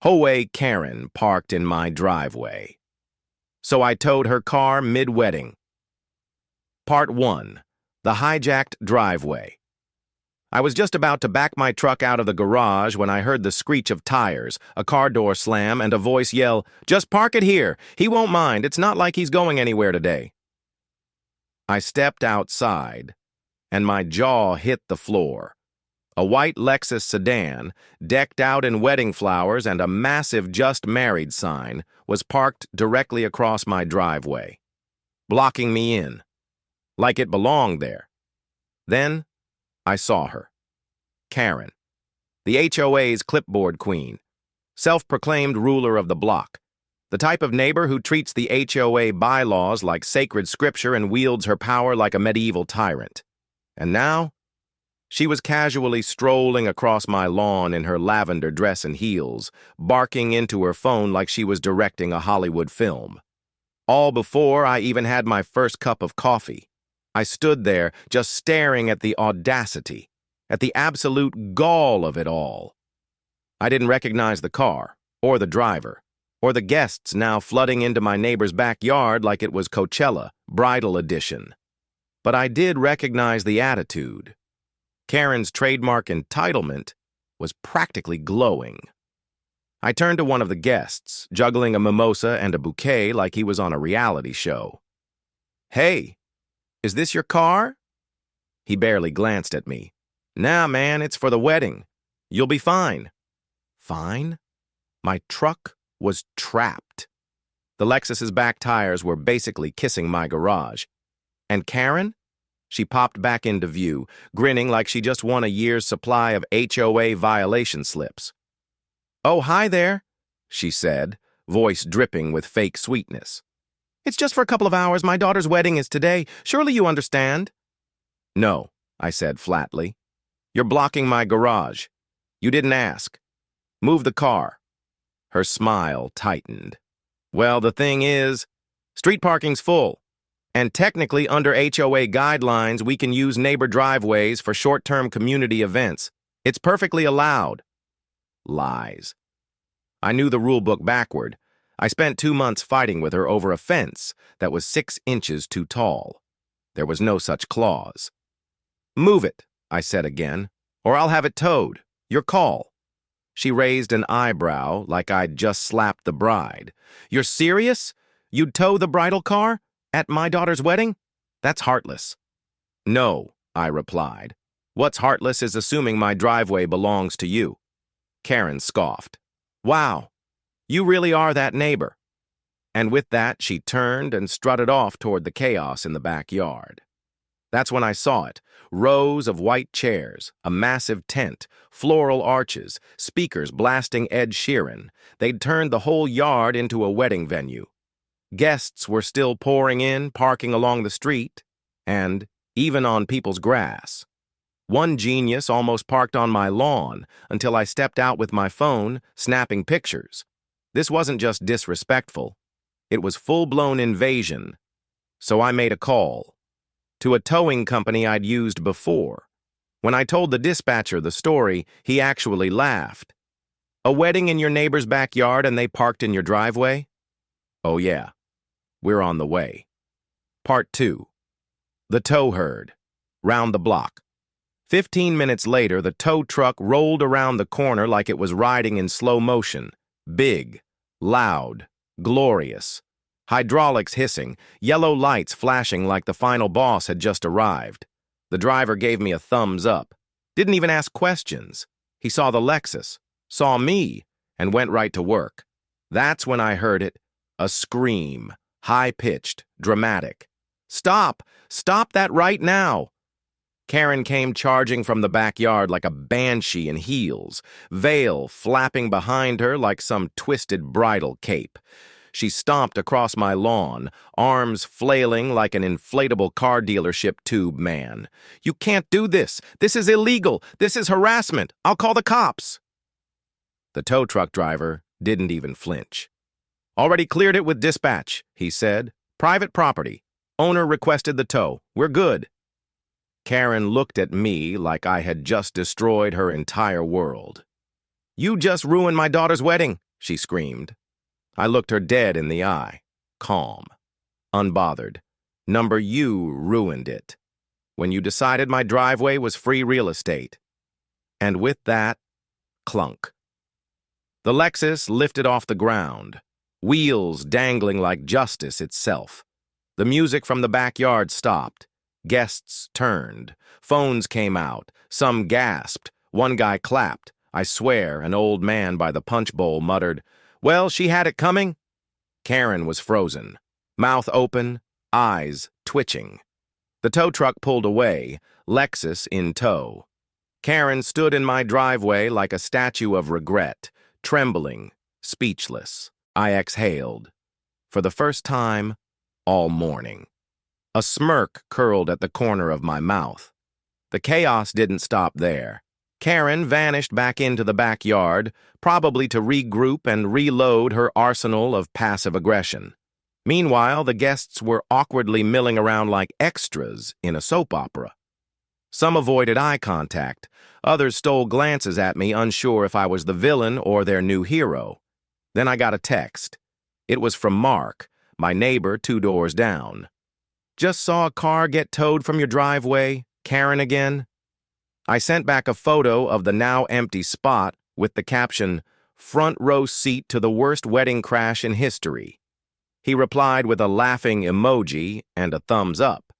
HOA Karen parked in my driveway. So I towed her car mid-wedding. Part 1. The Hijacked Driveway. I was just about to back my truck out of the garage when I heard the screech of tires, a car door slam, and a voice yell, "Just park it here. He won't mind. It's not like he's going anywhere today." I stepped outside, and my jaw hit the floor. A white Lexus sedan, decked out in wedding flowers and a massive "Just Married" sign, was parked directly across my driveway, blocking me in, like it belonged there. Then I saw her. Karen, the HOA's clipboard queen, self-proclaimed ruler of the block, the type of neighbor who treats the HOA bylaws like sacred scripture and wields her power like a medieval tyrant. And now, she was casually strolling across my lawn in her lavender dress and heels, barking into her phone like she was directing a Hollywood film. All before I even had my first cup of coffee. I stood there just staring at the audacity, at the absolute gall of it all. I didn't recognize the car, or the driver, or the guests now flooding into my neighbor's backyard like it was Coachella, bridal edition. But I did recognize the attitude. Karen's trademark entitlement was practically glowing. I turned to one of the guests, juggling a mimosa and a bouquet like he was on a reality show. "Hey, is this your car?" He barely glanced at me. "Nah, man, it's for the wedding. You'll be fine." Fine? My truck was trapped. The Lexus's back tires were basically kissing my garage. And Karen? She popped back into view, grinning like she just won a year's supply of HOA violation slips. "Oh, hi there," she said, voice dripping with fake sweetness. "It's just for a couple of hours. My daughter's wedding is today. Surely you understand." "No," I said flatly. "You're blocking my garage. You didn't ask. Move the car." Her smile tightened. "Well, the thing is, street parking's full. And technically, under HOA guidelines, we can use neighbor driveways for short-term community events. It's perfectly allowed." Lies. I knew the rule book backward. I spent 2 months fighting with her over a fence that was 6 inches too tall. There was no such clause. "Move it," I said again, "or I'll have it towed. Your call." She raised an eyebrow like I'd just slapped the bride. "You're serious? You'd tow the bridal car? At my daughter's wedding? That's heartless." "No," I replied. "What's heartless is assuming my driveway belongs to you." Karen scoffed. "Wow, you really are that neighbor." And with that, she turned and strutted off toward the chaos in the backyard. That's when I saw it. Rows of white chairs, a massive tent, floral arches, speakers blasting Ed Sheeran. They'd turned the whole yard into a wedding venue. Guests were still pouring in, parking along the street, and even on people's grass. One genius almost parked on my lawn until I stepped out with my phone, snapping pictures. This wasn't just disrespectful. It was full-blown invasion. So I made a call. To a towing company I'd used before. When I told the dispatcher the story, he actually laughed. "A wedding in your neighbor's backyard and they parked in your driveway?" "Oh yeah, we're on the way." Part 2. The tow herd. Round the block. 15 minutes later, the tow truck rolled around the corner like it was riding in slow motion. Big, loud, glorious. Hydraulics hissing, yellow lights flashing like the final boss had just arrived. The driver gave me a thumbs up. Didn't even ask questions. He saw the Lexus, saw me, and went right to work. That's when I heard it. A scream, high-pitched, dramatic. "Stop! Stop that right now!" Karen came charging from the backyard like a banshee in heels, veil flapping behind her like some twisted bridal cape. She stomped across my lawn, arms flailing like an inflatable car dealership tube man. "You can't do this! This is illegal! This is harassment! I'll call the cops!" The tow truck driver didn't even flinch. "Already cleared it with dispatch," he said. "Private property. Owner requested the tow. We're good." Karen looked at me like I had just destroyed her entire world. "You just ruined my daughter's wedding. she screamed. I looked her dead in the eye, calm, unbothered. Number you ruined it. When you decided my driveway was free real estate. And with that, clunk. The Lexus lifted off the ground, wheels dangling like justice itself. The music from the backyard stopped. Guests turned. Phones came out. Some gasped. One guy clapped. I swear, an old man by the punch bowl muttered, "Well, she had it coming." Karen was frozen, mouth open, eyes twitching. The tow truck pulled away, Lexus in tow. Karen stood in my driveway like a statue of regret, trembling, speechless. I exhaled. For the first time all morning. A smirk curled at the corner of my mouth. The chaos didn't stop there. Karen vanished back into the backyard, probably to regroup and reload her arsenal of passive aggression. Meanwhile, the guests were awkwardly milling around like extras in a soap opera. Some avoided eye contact. Others stole glances at me, unsure if I was the villain or their new hero. Then I got a text. It was from Mark, my neighbor 2 doors down. "Just saw a car get towed from your driveway. Karen again?" I sent back a photo of the now empty spot with the caption, "Front row seat to the worst wedding crash in history." He replied with a laughing emoji and a thumbs up.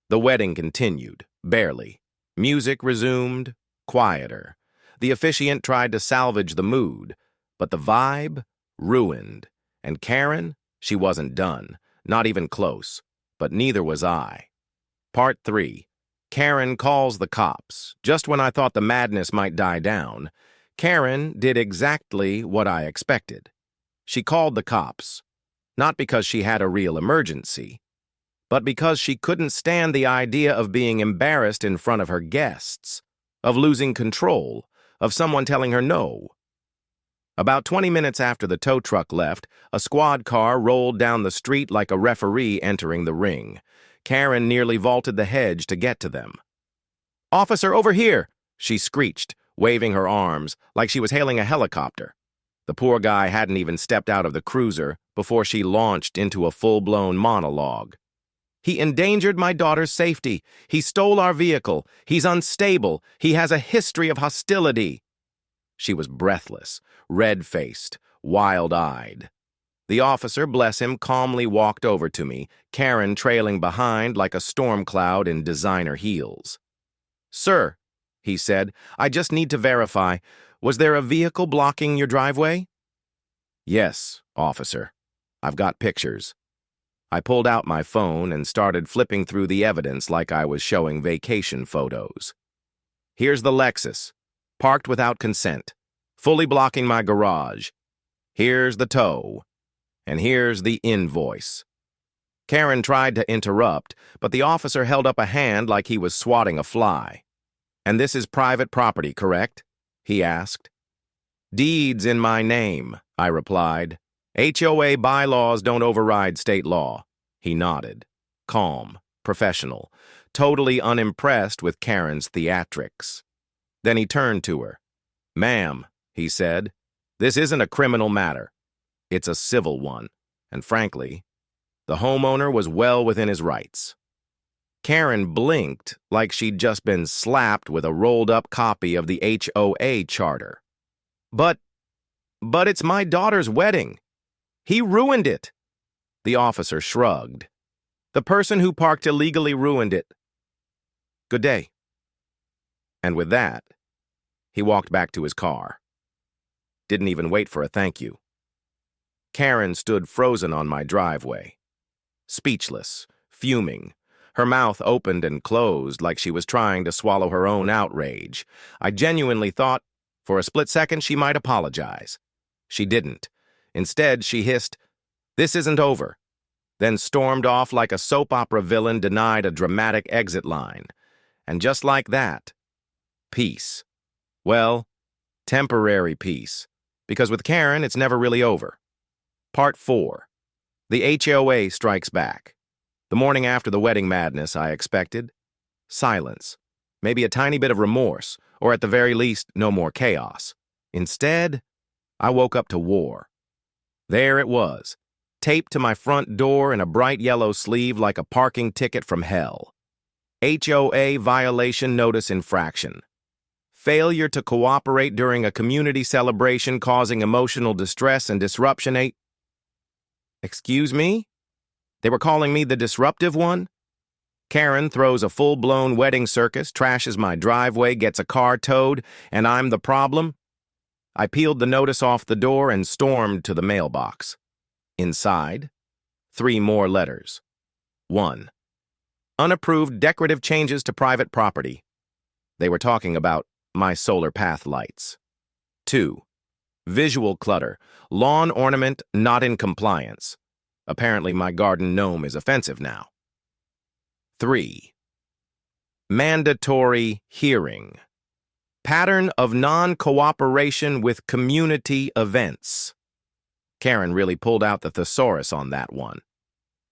The wedding continued, barely. Music resumed, quieter. The officiant tried to salvage the mood, but the vibe ruined. And Karen, she wasn't done, not even close, but neither was I. Part 3. Karen calls the cops. Just when I thought the madness might die down, Karen did exactly what I expected. She called the cops, not because she had a real emergency, but because she couldn't stand the idea of being embarrassed in front of her guests, of losing control, of someone telling her no. About 20 minutes after the tow truck left, a squad car rolled down the street like a referee entering the ring. Karen nearly vaulted the hedge to get to them. "Officer, over here!" she screeched, waving her arms like she was hailing a helicopter. The poor guy hadn't even stepped out of the cruiser before she launched into a full-blown monologue. "He endangered my daughter's safety. He stole our vehicle. He's unstable. He has a history of hostility." She was breathless, red-faced, wild-eyed. The officer, bless him, calmly walked over to me, Karen trailing behind like a storm cloud in designer heels. "Sir," he said, "I just need to verify. Was there a vehicle blocking your driveway?" "Yes, officer. I've got pictures." I pulled out my phone and started flipping through the evidence like I was showing vacation photos. "Here's the Lexus, parked without consent, fully blocking my garage. Here's the tow. And here's the invoice." Karen tried to interrupt, but the officer held up a hand like he was swatting a fly. "And this is private property, correct?" he asked. "Deeds in my name," I replied. "HOA bylaws don't override state law." He nodded, calm, professional, totally unimpressed with Karen's theatrics. Then he turned to her. "Ma'am," he said, "this isn't a criminal matter. It's a civil one, and frankly, the homeowner was well within his rights." Karen blinked like she'd just been slapped with a rolled-up copy of the HOA charter. But it's my daughter's wedding. He ruined it." The officer shrugged. "The person who parked illegally ruined it. Good day." And with that, he walked back to his car. Didn't even wait for a thank you. Karen stood frozen on my driveway, speechless, fuming, her mouth opened and closed like she was trying to swallow her own outrage. I genuinely thought, for a split second, she might apologize. She didn't. Instead, she hissed, "This isn't over," then stormed off like a soap opera villain denied a dramatic exit line. And just like that, peace. Well, temporary peace, because with Karen, it's never really over. Part 4. The HOA strikes back. The morning after the wedding madness, I expected silence, maybe a tiny bit of remorse, or at the very least, no more chaos. Instead, I woke up to war. There it was, taped to my front door in a bright yellow sleeve like a parking ticket from hell. HOA violation notice infraction. Failure to cooperate during a community celebration causing emotional distress and disruption. Excuse me? They were calling me the disruptive one? Karen throws a full-blown wedding circus, trashes my driveway, gets a car towed, and I'm the problem? I peeled the notice off the door and stormed to the mailbox. Inside, 3 more letters. 1. Unapproved decorative changes to private property. They were talking about my solar path lights. 2. Visual clutter, lawn ornament not in compliance. Apparently my garden gnome is offensive now. 3. Mandatory hearing. Pattern of non-cooperation with community events. Karen really pulled out the thesaurus on that one.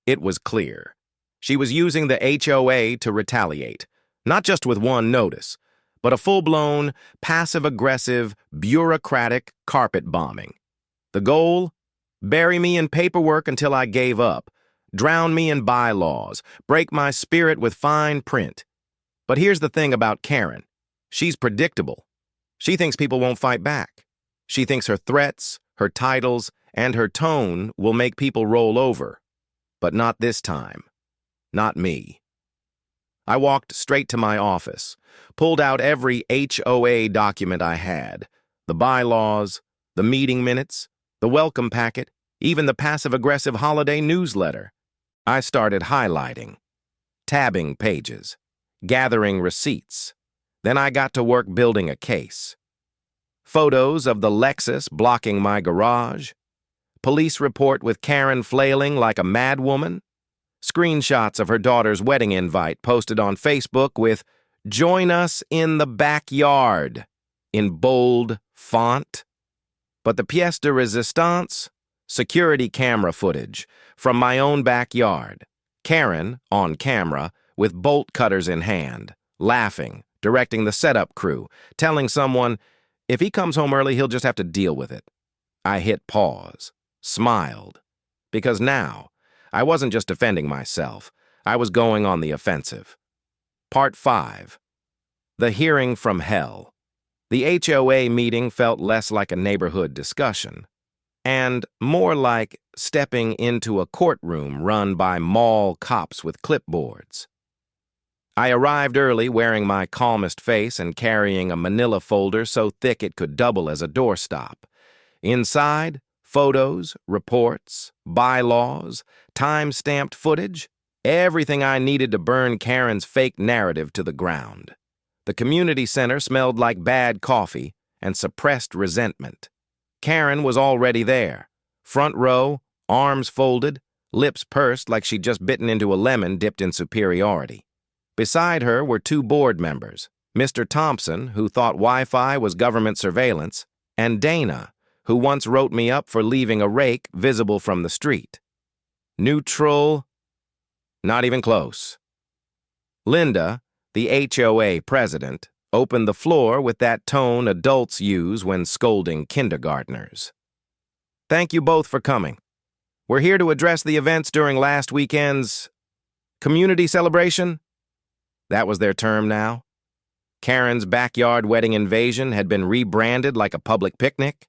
It was clear. She was using the HOA to retaliate, not just with one notice, but a full-blown, passive-aggressive, bureaucratic carpet bombing. The goal? Bury me in paperwork until I gave up, drown me in bylaws, break my spirit with fine print. But here's the thing about Karen. She's predictable. She thinks people won't fight back. She thinks her threats, her titles, and her tone will make people roll over. But not this time. Not me. I walked straight to my office, pulled out every HOA document I had, the bylaws, the meeting minutes, the welcome packet, even the passive-aggressive holiday newsletter. I started highlighting, tabbing pages, gathering receipts. Then I got to work building a case. Photos of the Lexus blocking my garage, police report with Karen flailing like a madwoman, screenshots of her daughter's wedding invite posted on Facebook with "Join us in the backyard" in bold font. But the pièce de résistance? Security camera footage from my own backyard. Karen, on camera, with bolt cutters in hand, laughing, directing the setup crew, telling someone, if he comes home early, he'll just have to deal with it. I hit pause, smiled, because now, I wasn't just defending myself, I was going on the offensive. Part 5. The hearing from hell. The HOA meeting felt less like a neighborhood discussion, and more like stepping into a courtroom run by mall cops with clipboards. I arrived early wearing my calmest face and carrying a manila folder so thick it could double as a doorstop. Inside, photos, reports, bylaws, time-stamped footage, everything I needed to burn Karen's fake narrative to the ground. The community center smelled like bad coffee and suppressed resentment. Karen was already there, front row, arms folded, lips pursed like she'd just bitten into a lemon dipped in superiority. Beside her were 2 board members, Mr. Thompson, who thought Wi-Fi was government surveillance, and Dana, who once wrote me up for leaving a rake visible from the street. Neutral? Not even close. Linda, the HOA president, opened the floor with that tone adults use when scolding kindergartners. Thank you both for coming. We're here to address the events during last weekend's community celebration. That was their term now. Karen's backyard wedding invasion had been rebranded like a public picnic.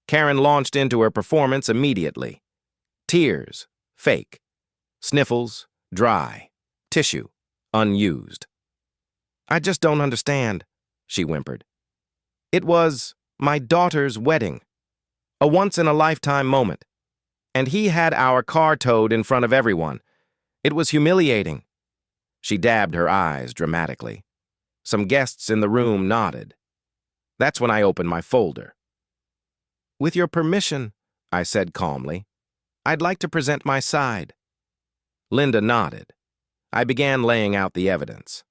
Karen launched into her performance immediately. Tears, fake. Sniffles, dry. Tissue, unused. I just don't understand, she whimpered. It was my daughter's wedding. A once-in-a-lifetime moment. And he had our car towed in front of everyone. It was humiliating. She dabbed her eyes dramatically. Some guests in the room nodded. That's when I opened my folder. With your permission, I said calmly, I'd like to present my side. Linda nodded. I began laying out the evidence.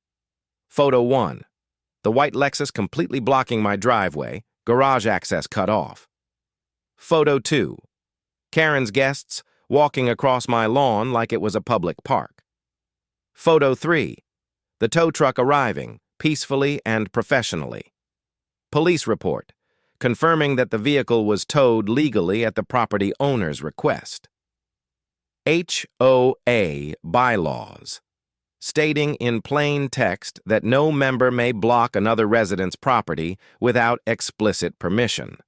Photo 1. The white Lexus completely blocking my driveway, garage access cut off. Photo 2. Karen's guests walking across my lawn like it was a public park. Photo 3. The tow truck arriving, peacefully and professionally. Police report. confirming that the vehicle was towed legally at the property owner's request. HOA bylaws, stating in plain text that no member may block another resident's property without explicit permission.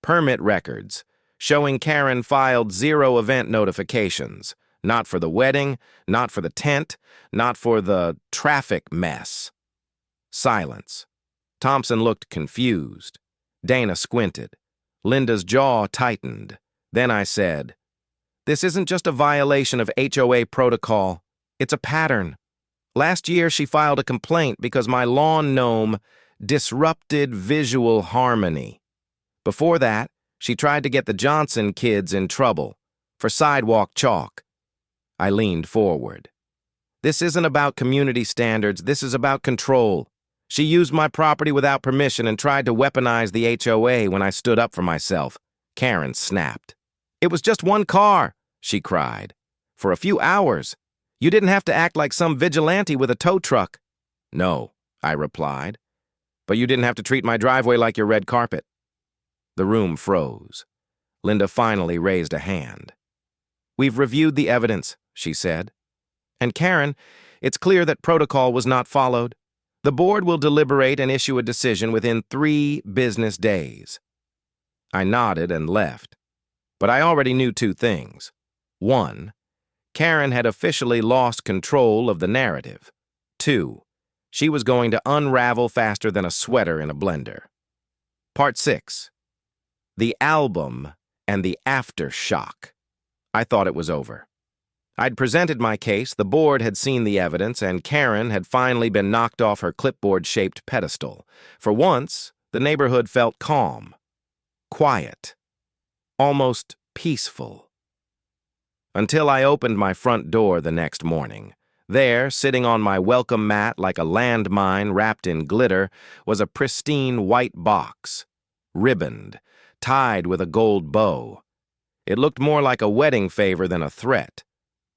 Permit records, showing Karen filed 0 event notifications, not for the wedding, not for the tent, not for the traffic mess. Silence. Thompson looked confused. Dana squinted. Linda's jaw tightened. Then I said, "This isn't just a violation of HOA protocol. It's a pattern. Last year she filed a complaint because my lawn gnome disrupted visual harmony. Before that, she tried to get the Johnson kids in trouble for sidewalk chalk." I leaned forward. "This isn't about community standards. This is about control. She used my property without permission and tried to weaponize the HOA when I stood up for myself." Karen snapped. "It was just one car," she cried. "For a few hours. You didn't have to act like some vigilante with a tow truck." "No," I replied. "But you didn't have to treat my driveway like your red carpet." The room froze. Linda finally raised a hand. "We've reviewed the evidence," she said. "And Karen, it's clear that protocol was not followed. The board will deliberate and issue a decision within 3 business days." I nodded and left. But I already knew 2 things. 1, Karen had officially lost control of the narrative. 2, she was going to unravel faster than a sweater in a blender. Part 6. The album and the aftershock. I thought it was over. I'd presented my case, the board had seen the evidence, and Karen had finally been knocked off her clipboard-shaped pedestal. For once, the neighborhood felt calm, quiet, almost peaceful. Until I opened my front door the next morning. There, sitting on my welcome mat like a landmine wrapped in glitter, was a pristine white box, ribboned, tied with a gold bow. It looked more like a wedding favor than a threat,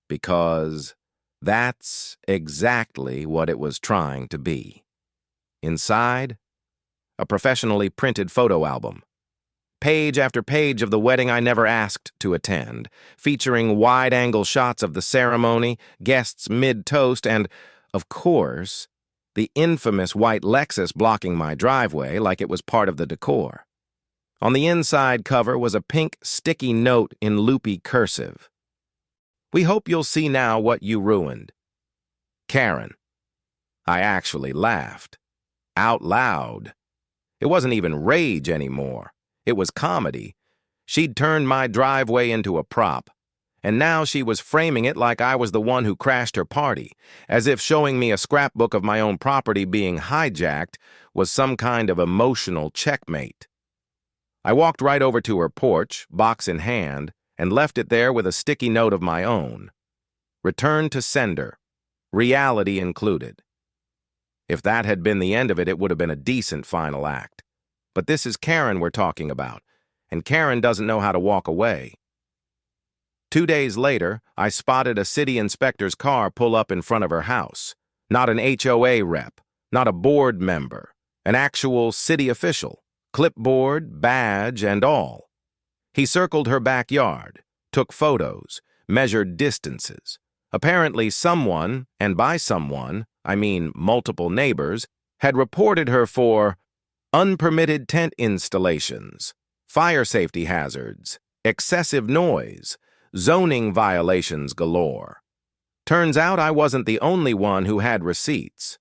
because that's exactly what it was trying to be. Inside, a professionally printed photo album. Page after page of the wedding I never asked to attend, featuring wide-angle shots of the ceremony, guests mid-toast, and, of course, the infamous white Lexus blocking my driveway like it was part of the decor. On the inside cover was a pink sticky note in loopy cursive. "We hope you'll see now what you ruined. Karen." I actually laughed. Out loud. It wasn't even rage anymore. It was comedy. She'd turned my driveway into a prop, and now she was framing it like I was the one who crashed her party, as if showing me a scrapbook of my own property being hijacked was some kind of emotional checkmate. I walked right over to her porch, box in hand, and left it there with a sticky note of my own. Return to sender. Reality included. If that had been the end of it, it would have been a decent final act. But this is Karen we're talking about, and Karen doesn't know how to walk away. 2 days later, I spotted a city inspector's car pull up in front of her house. Not an HOA rep, not a board member, an actual city official, clipboard, badge, and all. He circled her backyard, took photos, measured distances. Apparently someone, and by someone, I mean multiple neighbors, had reported her for unpermitted tent installations, fire safety hazards, excessive noise, zoning violations galore. Turns out I wasn't the only one who had receipts.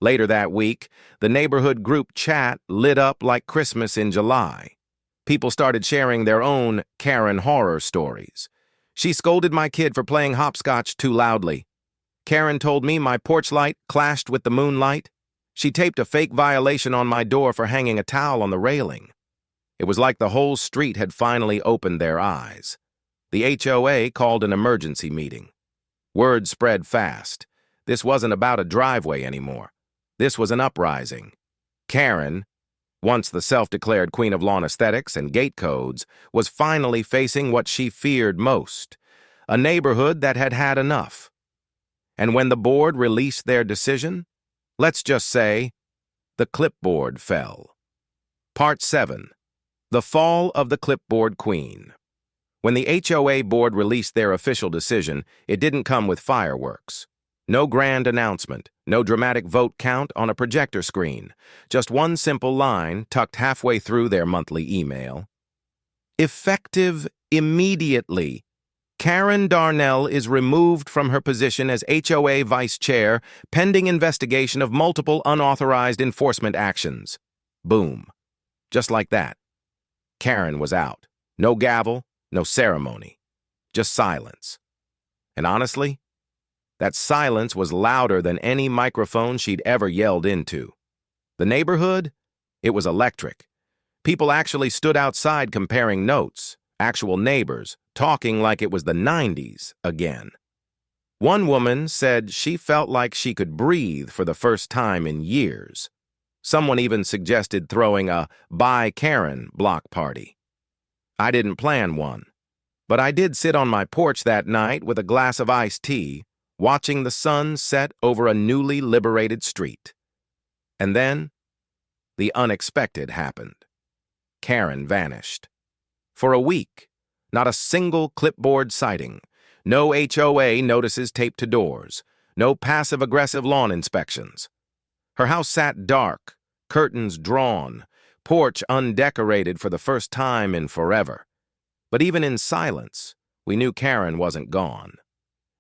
Later that week, the neighborhood group chat lit up like Christmas in July. People started sharing their own Karen horror stories. She scolded my kid for playing hopscotch too loudly. Karen told me my porch light clashed with the moonlight. She taped a fake violation on my door for hanging a towel on the railing. It was like the whole street had finally opened their eyes. The HOA called an emergency meeting. Word spread fast. This wasn't about a driveway anymore. This was an uprising. Karen, once the self-declared queen of lawn aesthetics and gate codes, was finally facing what she feared most, a neighborhood that had had enough. And when the board released their decision, let's just say, the clipboard fell. Part 7. The Fall of the Clipboard Queen. When the HOA board released their official decision, it didn't come with fireworks. No grand announcement, no dramatic vote count on a projector screen, just one simple line tucked halfway through their monthly email. Effective immediately. Karen Darnell is removed from her position as HOA Vice Chair, pending investigation of multiple unauthorized enforcement actions. Boom. Just like that. Karen was out. No gavel, no ceremony. Just silence. And honestly, that silence was louder than any microphone she'd ever yelled into. The neighborhood? It was electric. People actually stood outside comparing notes. Actual neighbors, talking like it was the 90s again. One woman said she felt like she could breathe for the first time in years. Someone even suggested throwing a Bye Karen block party. I didn't plan one, but I did sit on my porch that night with a glass of iced tea, watching the sun set over a newly liberated street. And then, the unexpected happened. Karen vanished. For a week, not a single clipboard sighting, no HOA notices taped to doors, no passive-aggressive lawn inspections. Her house sat dark, curtains drawn, porch undecorated for the first time in forever. But even in silence, we knew Karen wasn't gone.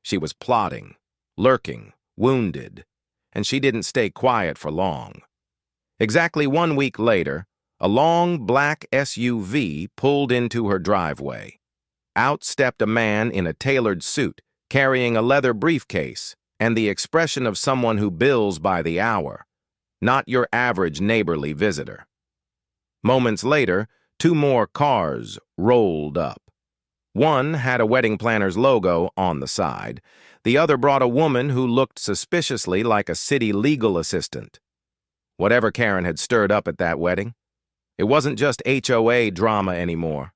She was plotting, lurking, wounded, and she didn't stay quiet for long. Exactly 1 week later, a long black SUV pulled into her driveway. Out stepped a man in a tailored suit, carrying a leather briefcase and the expression of someone who bills by the hour, not your average neighborly visitor. Moments later, 2 more cars rolled up. One had a wedding planner's logo on the side. The other brought a woman who looked suspiciously like a city legal assistant. Whatever Karen had stirred up at that wedding, it wasn't just HOA drama anymore.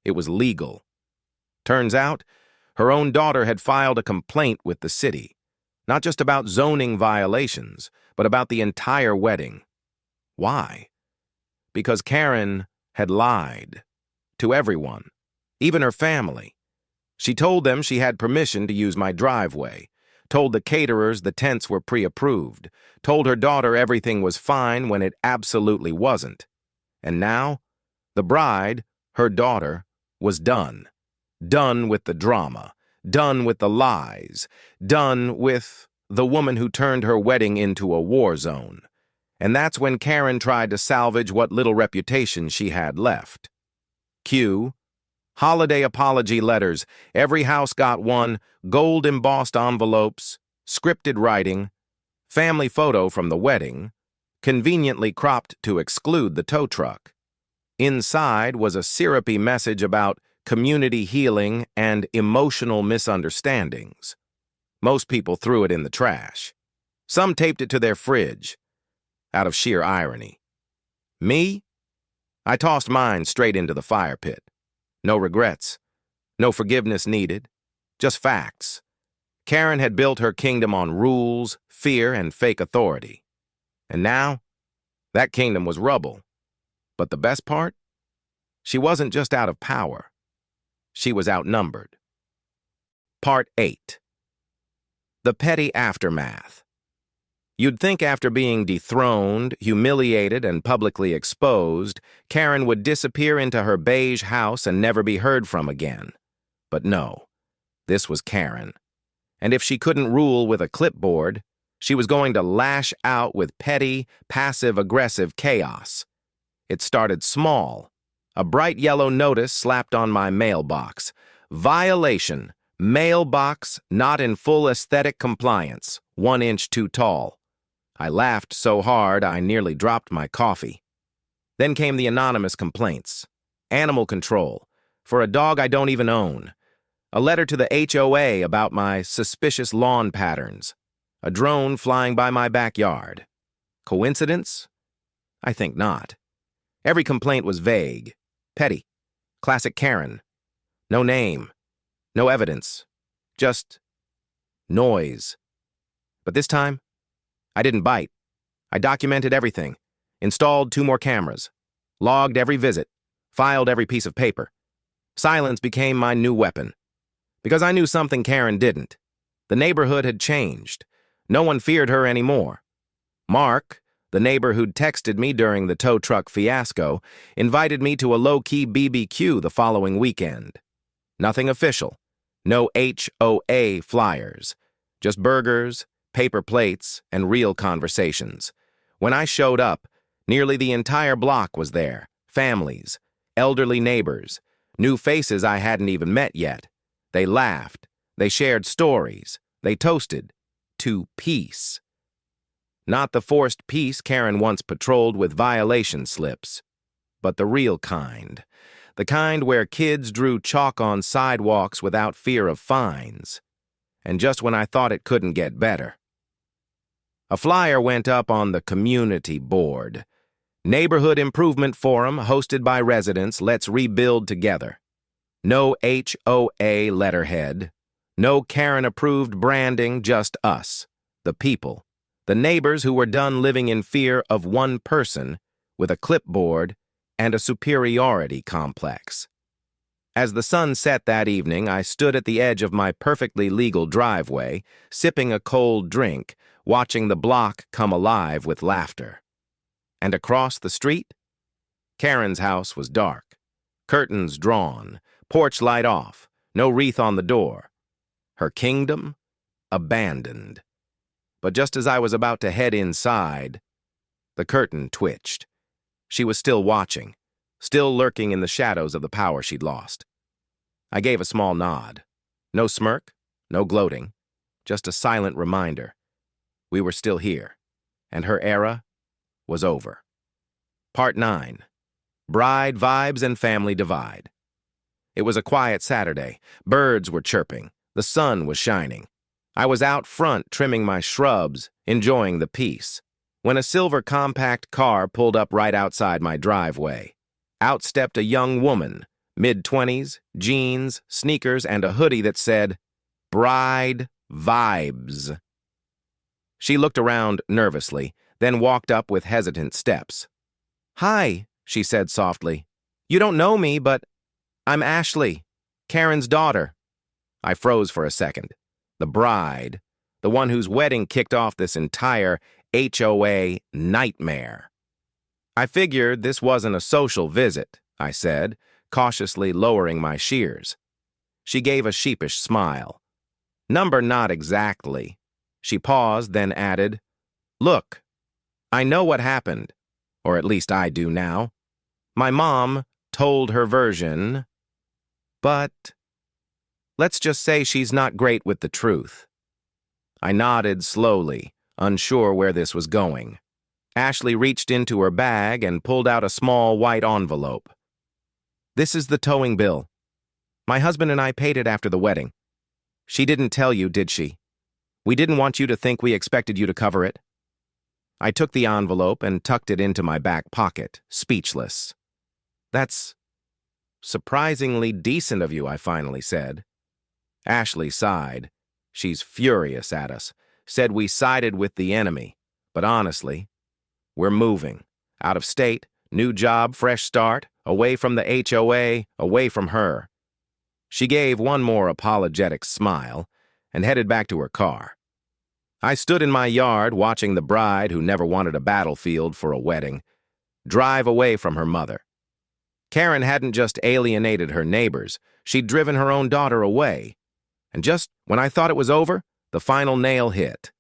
It was legal. Turns out, her own daughter had filed a complaint with the city, not just about zoning violations, but about the entire wedding. Why? Because Karen had lied. To everyone, even her family. She told them she had permission to use my driveway, told the caterers the tents were pre-approved, told her daughter everything was fine when it absolutely wasn't. And now, the bride, her daughter, was done. Done with the drama. Done with the lies. Done with the woman who turned her wedding into a war zone. And that's when Karen tried to salvage what little reputation she had left. Cue holiday apology letters. Every house got one, gold-embossed envelopes, scripted writing, family photo from the wedding, conveniently cropped to exclude the tow truck. Inside was a syrupy message about community healing and emotional misunderstandings. Most people threw it in the trash. Some taped it to their fridge, out of sheer irony. Me? I tossed mine straight into the fire pit. No regrets. No forgiveness needed. Just facts. Karen had built her kingdom on rules, fear, and fake authority. And now, that kingdom was rubble. But the best part? She wasn't just out of power. She was outnumbered. Part 8. The petty aftermath. You'd think after being dethroned, humiliated, and publicly exposed, Karen would disappear into her beige house and never be heard from again. But no, this was Karen. And if she couldn't rule with a clipboard, she was going to lash out with petty, passive-aggressive chaos. It started small. A bright yellow notice slapped on my mailbox. Violation. Mailbox not in full aesthetic compliance. 1 inch too tall. I laughed so hard I nearly dropped my coffee. Then came the anonymous complaints. Animal control. For a dog I don't even own. A letter to the HOA about my suspicious lawn patterns. A drone flying by my backyard. Coincidence? I think not. Every complaint was vague, petty, classic Karen. No name, no evidence, just noise. But this time, I didn't bite. I documented everything, installed 2 more cameras, logged every visit, filed every piece of paper. Silence became my new weapon. Because I knew something Karen didn't. The neighborhood had changed. No one feared her anymore. Mark, the neighbor who'd texted me during the tow truck fiasco, invited me to a low-key BBQ the following weekend. Nothing official. No HOA flyers. Just burgers, paper plates, and real conversations. When I showed up, nearly the entire block was there. Families, elderly neighbors, new faces I hadn't even met yet. They laughed. They shared stories. They toasted to peace. Not the forced peace Karen once patrolled with violation slips, but the real kind. The kind where kids drew chalk on sidewalks without fear of fines. And just when I thought it couldn't get better. A flyer went up on the community board. Neighborhood Improvement Forum hosted by residents, let's rebuild together. No HOA letterhead. No Karen-approved branding, just us, the people. The neighbors who were done living in fear of one person with a clipboard and a superiority complex. As the sun set that evening, I stood at the edge of my perfectly legal driveway, sipping a cold drink, watching the block come alive with laughter. And across the street, Karen's house was dark, curtains drawn, porch light off, no wreath on the door. Her kingdom, abandoned. But just as I was about to head inside, the curtain twitched. She was still watching, still lurking in the shadows of the power she'd lost. I gave a small nod. No smirk, no gloating, just a silent reminder. We were still here, and her era was over. Part 9. Bride Vibes and Family Divide. It was a quiet Saturday. Birds were chirping. The sun was shining. I was out front trimming my shrubs, enjoying the peace, when a silver compact car pulled up right outside my driveway. Out stepped a young woman, mid-20s, jeans, sneakers, and a hoodie that said, Bride Vibes. She looked around nervously, then walked up with hesitant steps. Hi, she said softly. You don't know me, but I'm Ashley, Karen's daughter. I froze for a second. The bride, the one whose wedding kicked off this entire HOA nightmare. I figured this wasn't a social visit, I said, cautiously lowering my shears. She gave a sheepish smile. Number not exactly. She paused, then added, Look, I know what happened, or at least I do now. My mom told her version, but let's just say she's not great with the truth. I nodded slowly, unsure where this was going. Ashley reached into her bag and pulled out a small white envelope. This is the towing bill. My husband and I paid it after the wedding. She didn't tell you, did she? We didn't want you to think we expected you to cover it. I took the envelope and tucked it into my back pocket, speechless. That's surprisingly decent of you, I finally said. Ashley sighed. She's furious at us. Said we sided with the enemy. But honestly, we're moving. Out of state, new job, fresh start, away from the HOA, away from her. She gave one more apologetic smile and headed back to her car. I stood in my yard watching the bride, who never wanted a battlefield for a wedding, drive away from her mother. Karen hadn't just alienated her neighbors, she'd driven her own daughter away. And just when I thought it was over, the final nail hit.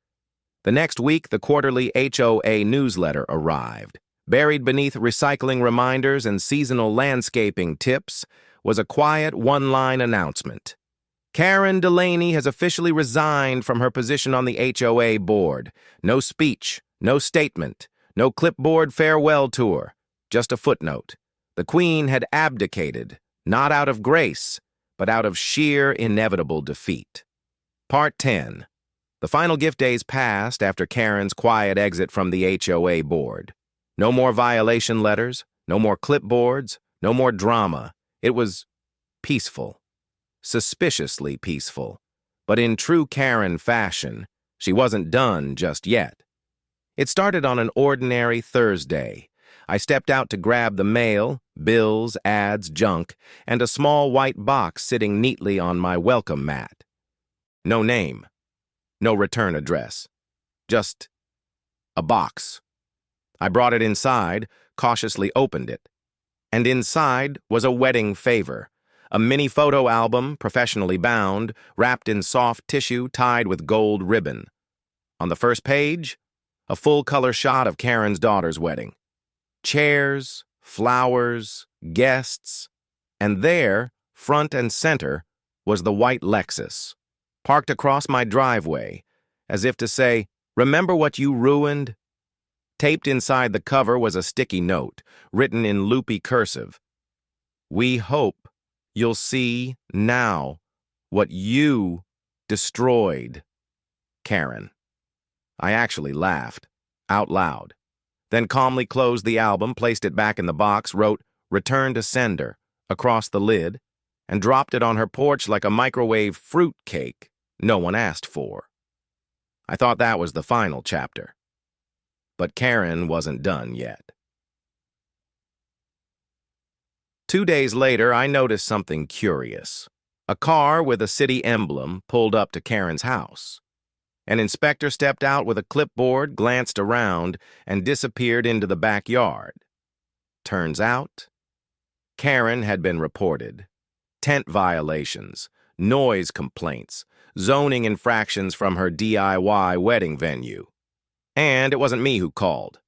The next week, the quarterly HOA newsletter arrived. Buried beneath recycling reminders and seasonal landscaping tips was a quiet one-line announcement. Karen Delaney has officially resigned from her position on the HOA board. No speech, no statement, no clipboard farewell tour, just a footnote. The Queen had abdicated, not out of grace, but out of sheer inevitable defeat. Part 10. The final gift days passed after Karen's quiet exit from the HOA board. No more violation letters, no more clipboards, no more drama. It was peaceful. Suspiciously peaceful. But in true Karen fashion, she wasn't done just yet. It started on an ordinary Thursday. I stepped out to grab the mail, bills, ads, junk, and a small white box sitting neatly on my welcome mat. No name, no return address, just a box. I brought it inside, cautiously opened it. And inside was a wedding favor, a mini photo album, professionally bound, wrapped in soft tissue tied with gold ribbon. On the first page, a full-color shot of Karen's daughter's wedding. Chairs, flowers, guests, and there, front and center, was the white Lexus, parked across my driveway, as if to say, "Remember what you ruined?" Taped inside the cover was a sticky note, written in loopy cursive. "We hope you'll see now what you destroyed, Karen." I actually laughed, out loud, then calmly closed the album, placed it back in the box, wrote "Return to sender" across the lid, and dropped it on her porch like a microwave fruit cake no one asked for. I thought that was the final chapter. But Karen wasn't done yet. 2 days later, I noticed something curious. A car with a city emblem pulled up to Karen's house. An inspector stepped out with a clipboard, glanced around, and disappeared into the backyard. Turns out, Karen had been reported. Tent violations, noise complaints, zoning infractions from her DIY wedding venue. And it wasn't me who called.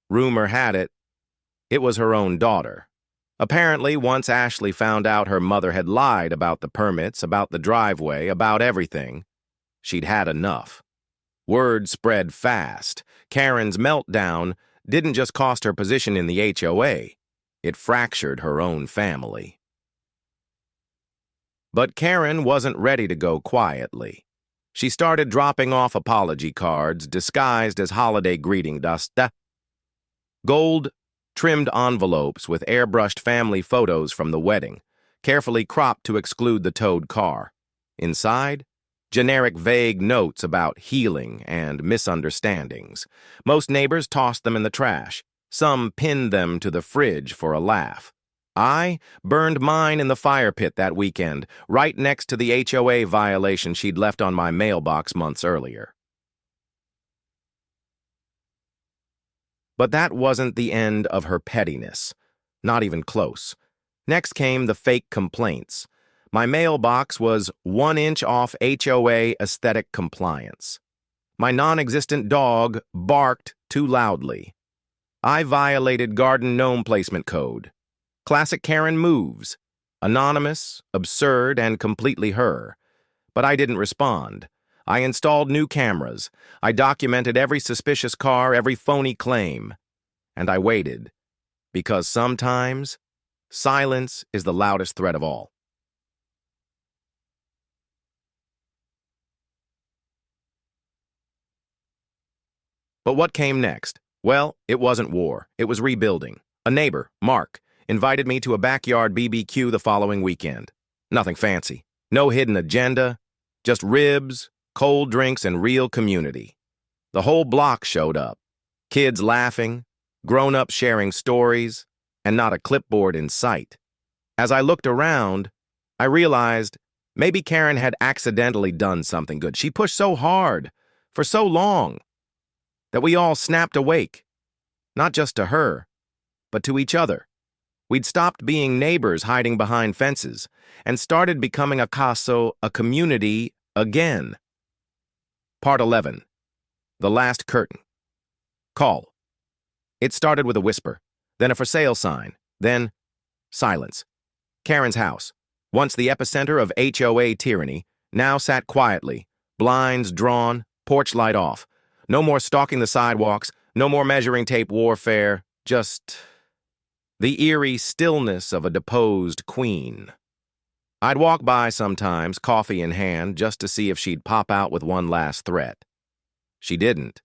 Rumor had it, it was her own daughter. Apparently, once Ashley found out her mother had lied about the permits, about the driveway, about everything, she'd had enough. Word spread fast. Karen's meltdown didn't just cost her position in the HOA, it fractured her own family. But Karen wasn't ready to go quietly. She started dropping off apology cards disguised as holiday greeting dust. Gold-trimmed envelopes with airbrushed family photos from the wedding, carefully cropped to exclude the towed car. Inside, generic vague notes about healing and misunderstandings. Most neighbors tossed them in the trash. Some pinned them to the fridge for a laugh. I burned mine in the fire pit that weekend, right next to the HOA violation she'd left on my mailbox months earlier. But that wasn't the end of her pettiness. Not even close. Next came the fake complaints. My mailbox was 1 inch off HOA aesthetic compliance. My non-existent dog barked too loudly. I violated garden gnome placement code. Classic Karen moves. Anonymous, absurd, and completely her. But I didn't respond. I installed new cameras. I documented every suspicious car, every phony claim. And I waited. Because sometimes, silence is the loudest threat of all. But what came next? Well, it wasn't war. It was rebuilding. A neighbor, Mark, invited me to a backyard BBQ the following weekend. Nothing fancy. No hidden agenda. Just ribs, cold drinks, and real community. The whole block showed up. Kids laughing, grown-ups sharing stories, and not a clipboard in sight. As I looked around, I realized maybe Karen had accidentally done something good. She pushed so hard, for so long, that we all snapped awake. Not just to her, but to each other. We'd stopped being neighbors hiding behind fences and started becoming a caso, a community, again. Part 11. The Last Curtain. Call. It started with a whisper, then a for sale sign, then silence. Karen's house, once the epicenter of HOA tyranny, now sat quietly, blinds drawn, porch light off. No more stalking the sidewalks, no more measuring tape warfare, just the eerie stillness of a deposed queen. I'd walk by sometimes, coffee in hand, just to see if she'd pop out with one last threat. She didn't.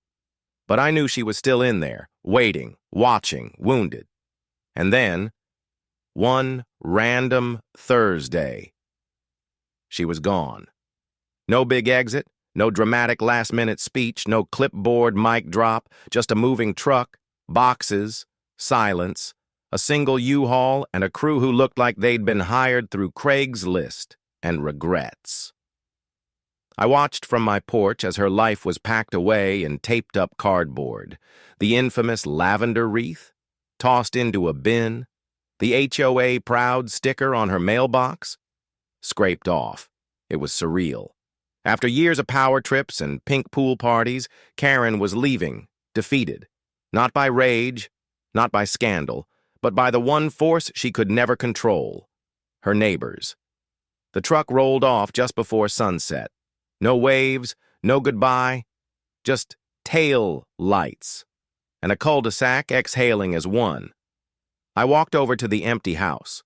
But I knew she was still in there, waiting, watching, wounded. And then, one random Thursday, she was gone. No big exit, no dramatic last-minute speech, no clipboard mic drop, just a moving truck, boxes, Silence, a single U-Haul, and a crew who looked like they'd been hired through Craigslist, and regrets. I watched from my porch as her life was packed away in taped-up cardboard, the infamous lavender wreath, tossed into a bin, the HOA proud sticker on her mailbox, scraped off. It was surreal. After years of power trips and pink pool parties, Karen was leaving, defeated. Not by rage, not by scandal, but by the one force she could never control, her neighbors. The truck rolled off just before sunset. No waves, no goodbye, just tail lights, and a cul-de-sac exhaling as one. I walked over to the empty house.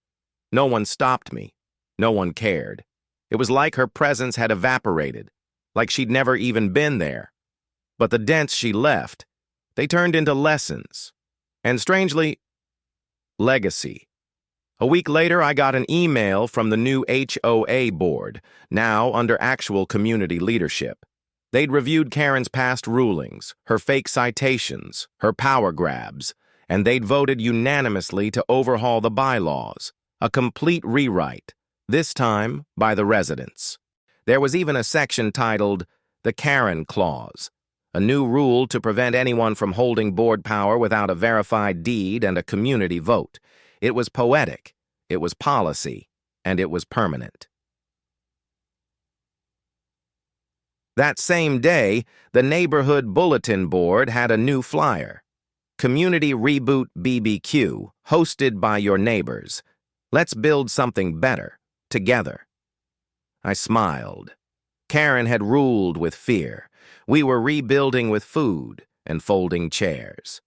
No one stopped me. No one cared. It was like her presence had evaporated, like she'd never even been there. But the dents she left, they turned into lessons. And strangely, legacy. A week later, I got an email from the new HOA board, now under actual community leadership. They'd reviewed Karen's past rulings, her fake citations, her power grabs, and they'd voted unanimously to overhaul the bylaws, a complete rewrite, this time by the residents. There was even a section titled the Karen Clause, a new rule to prevent anyone from holding board power without a verified deed and a community vote. It was poetic, it was policy, and it was permanent. That same day, the neighborhood bulletin board had a new flyer. Community Reboot BBQ, hosted by your neighbors. Let's build something better, together. I smiled. Karen had ruled with fear. We were rebuilding with food and folding chairs.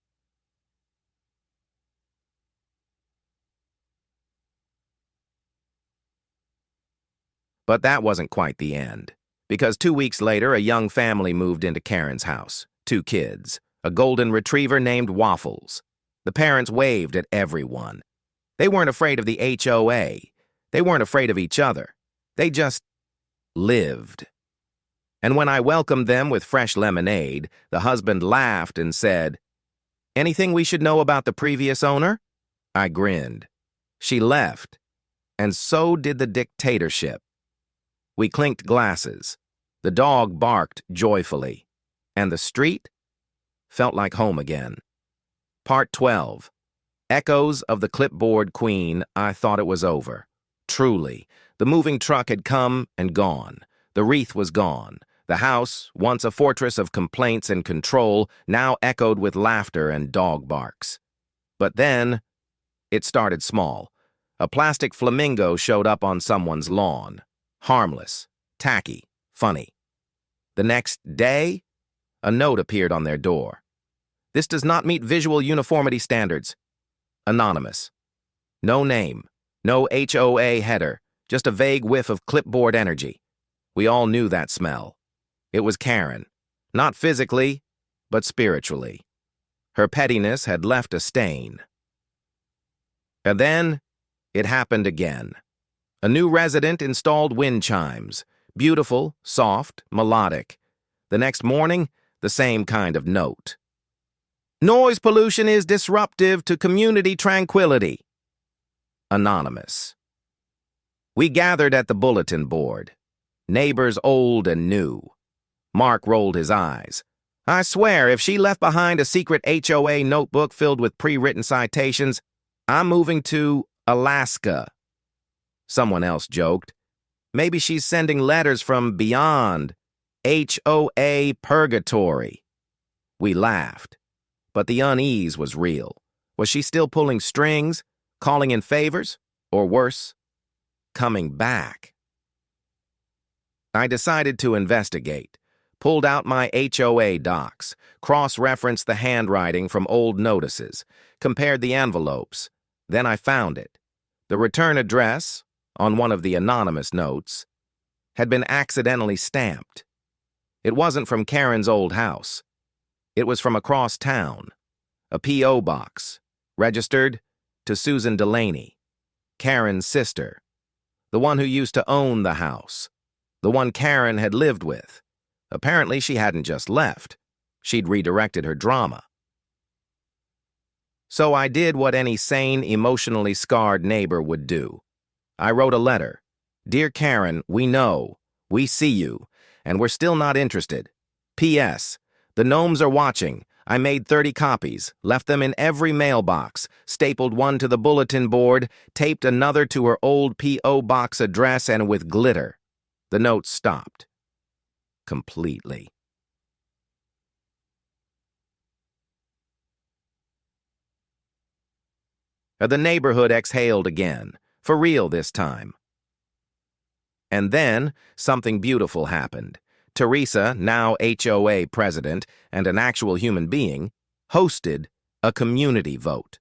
But that wasn't quite the end, because 2 weeks later, a young family moved into Karen's house. 2 kids, a golden retriever named Waffles. The parents waved at everyone. They weren't afraid of the HOA. They weren't afraid of each other. They just lived. And when I welcomed them with fresh lemonade, the husband laughed and said, "Anything we should know about the previous owner?" I grinned. She left, and so did the dictatorship. We clinked glasses. The dog barked joyfully, and the street felt like home again. Part 12. Echoes of the clipboard queen. I thought it was over. Truly, the moving truck had come and gone. The wreath was gone. The house, once a fortress of complaints and control, now echoed with laughter and dog barks. But then, it started small. A plastic flamingo showed up on someone's lawn. Harmless, tacky, funny. The next day, a note appeared on their door. This does not meet visual uniformity standards. Anonymous. No name, no HOA header, just a vague whiff of clipboard energy. We all knew that smell. It was Karen. Not physically, but spiritually. Her pettiness had left a stain. And then, it happened again. A new resident installed wind chimes. Beautiful, soft, melodic. The next morning, the same kind of note. Noise pollution is disruptive to community tranquility. Anonymous. We gathered at the bulletin board. Neighbors old and new. Mark rolled his eyes. I swear, if she left behind a secret HOA notebook filled with pre-written citations, I'm moving to Alaska. Someone else joked. Maybe she's sending letters from beyond. HOA purgatory. We laughed. But the unease was real. Was she still pulling strings, calling in favors, or worse, coming back? I decided to investigate. Pulled out my HOA docs, cross-referenced the handwriting from old notices, compared the envelopes. Then I found it. The return address, on one of the anonymous notes, had been accidentally stamped. It wasn't from Karen's old house. It was from across town. A P.O. box, registered to Susan Delaney, Karen's sister, the one who used to own the house, the one Karen had lived with. Apparently she hadn't just left. She'd redirected her drama. So I did what any sane, emotionally scarred neighbor would do. I wrote a letter. Dear Karen, we know. We see you. And we're still not interested. P.S. The gnomes are watching. I made 30 copies, left them in every mailbox, stapled one to the bulletin board, taped another to her old P.O. box address, and with glitter. The note stopped. Completely. The neighborhood exhaled again, for real this time. And then, something beautiful happened. Teresa, now HOA president and an actual human being, hosted a community vote.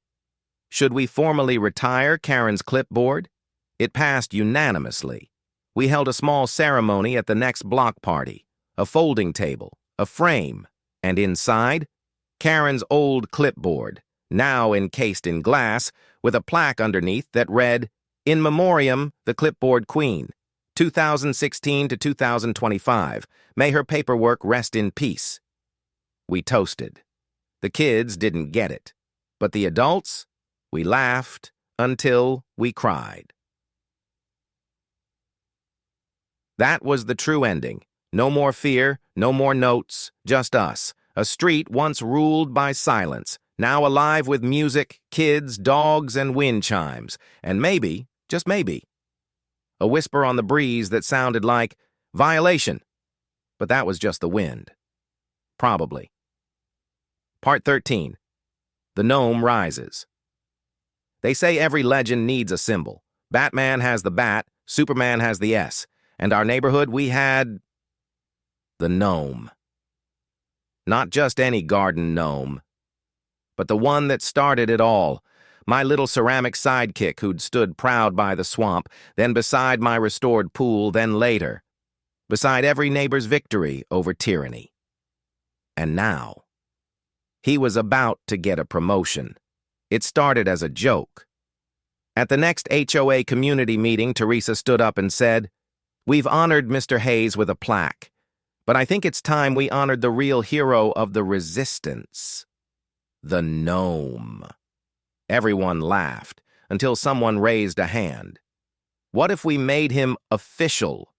Should we formally retire Karen's clipboard? It passed unanimously. We held a small ceremony at the next block party, a folding table, a frame, and inside, Karen's old clipboard, now encased in glass, with a plaque underneath that read, "In Memoriam, the Clipboard Queen, 2016 to 2025. May her paperwork rest in peace." We toasted. The kids didn't get it, but the adults, we laughed until we cried. That was the true ending. No more fear, no more notes, just us. A street once ruled by silence, now alive with music, kids, dogs, and wind chimes. And maybe, just maybe, a whisper on the breeze that sounded like violation. But that was just the wind. Probably. Part 13. The Gnome Rises. They say every legend needs a symbol. Batman has the bat, Superman has the S, and our neighborhood we had the gnome. Not just any garden gnome, but the one that started it all. My little ceramic sidekick who'd stood proud by the swamp, then beside my restored pool, then later, beside every neighbor's victory over tyranny. And now, he was about to get a promotion. It started as a joke. At the next HOA community meeting, Teresa stood up and said, "We've honored Mr. Hayes with a plaque, but I think it's time we honored the real hero of the resistance, the gnome." Everyone laughed, until someone raised a hand. What if we made him official?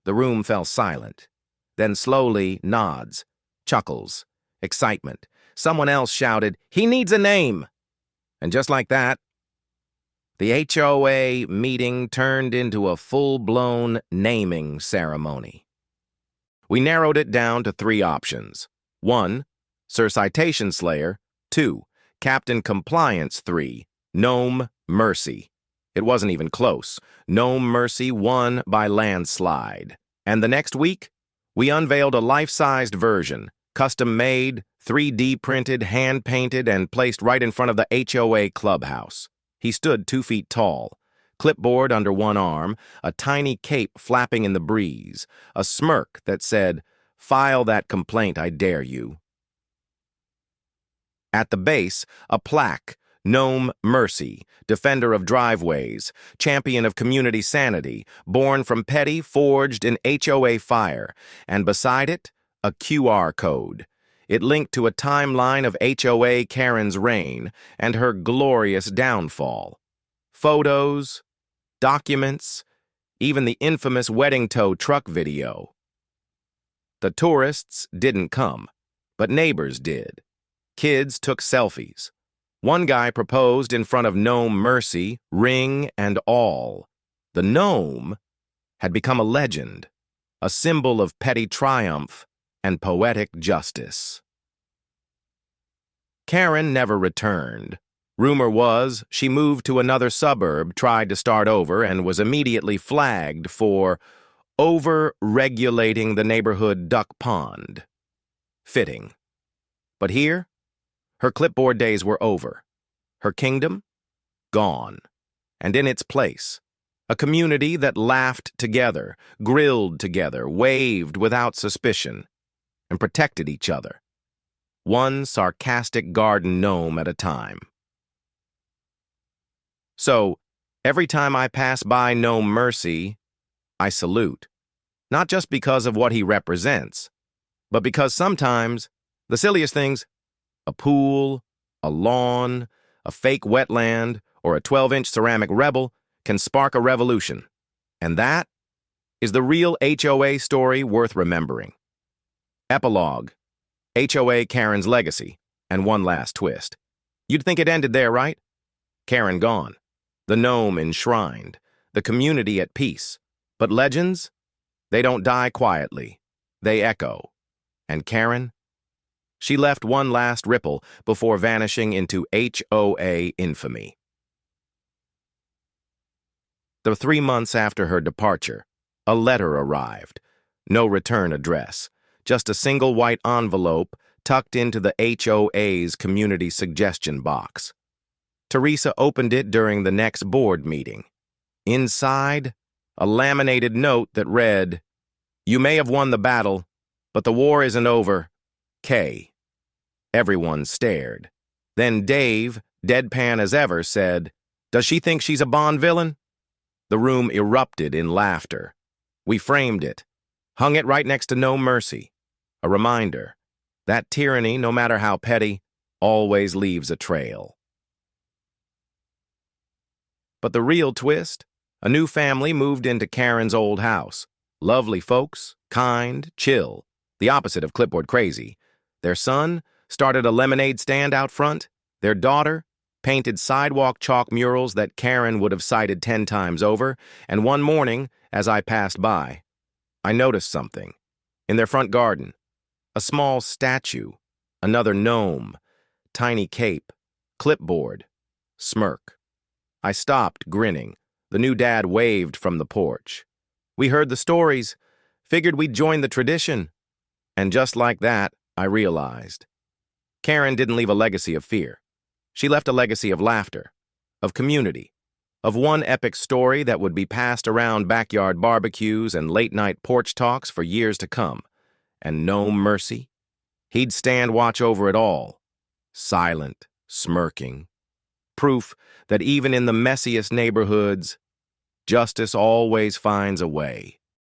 The room fell silent. Then slowly, nods, chuckles, excitement. Someone else shouted, "He needs a name!" And just like that, the HOA meeting turned into a full-blown naming ceremony. We narrowed it down to 3 options. 1, Sir Citation Slayer. 2, Captain Compliance. 3, Gnome Mercy. It wasn't even close. Gnome Mercy won by landslide. And the next week, we unveiled a life-sized version, custom-made, 3D printed, hand-painted, and placed right in front of the HOA clubhouse. He stood 2 feet tall, clipboard under one arm, a tiny cape flapping in the breeze, a smirk that said, "File that complaint, I dare you." At the base, a plaque, Gnome Mercy, defender of driveways, champion of community sanity, born from petty, forged in HOA fire, and beside it, a QR code. It linked to a timeline of HOA Karen's reign and her glorious downfall. Photos, documents, even the infamous wedding tow truck video. The tourists didn't come, but neighbors did. Kids took selfies. One guy proposed in front of Gnome Mercy, ring and all. The gnome had become a legend, a symbol of petty triumph and poetic justice. Karen never returned. Rumor was she moved to another suburb, tried to start over, and was immediately flagged for over-regulating the neighborhood duck pond. Fitting. But here, her clipboard days were over. Her kingdom? Gone. And in its place, a community that laughed together, grilled together, waved without suspicion, and protected each other. One sarcastic garden gnome at a time. So, every time I pass by Gnome Mercy, I salute. Not just because of what he represents, but because sometimes the silliest things, a pool, a lawn, a fake wetland, or a 12-inch ceramic rebel can spark a revolution. And that is the real HOA story worth remembering. Epilogue: HOA Karen's legacy, and one last twist. You'd think it ended there, right? Karen gone, the gnome enshrined, the community at peace. But legends? They don't die quietly. They echo. And Karen? She left one last ripple before vanishing into HOA infamy. The 3 months after her departure, a letter arrived. No return address, just a single white envelope tucked into the HOA's community suggestion box. Teresa opened it during the next board meeting. Inside, a laminated note that read, "You may have won the battle, but the war isn't over. K." Everyone stared. Then Dave, deadpan as ever, said, "Does she think she's a Bond villain?" The room erupted in laughter. We framed it, hung it right next to No Mercy, a reminder that tyranny, no matter how petty, always leaves a trail. But the real twist? A new family moved into Karen's old house. Lovely folks, kind, chill, the opposite of clipboard crazy. Their son started a lemonade stand out front. Their daughter painted sidewalk chalk murals that Karen would have cited 10 times over. And one morning, as I passed by, I noticed something. In their front garden, a small statue, another gnome, tiny cape, clipboard, smirk. I stopped, grinning. The new dad waved from the porch. We heard the stories, figured we'd join the tradition. And just like that, I realized. Karen didn't leave a legacy of fear. She left a legacy of laughter, of community, of one epic story that would be passed around backyard barbecues and late-night porch talks for years to come. And No Mercy? He'd stand watch over it all, silent, smirking. Proof that even in the messiest neighborhoods, justice always finds a way.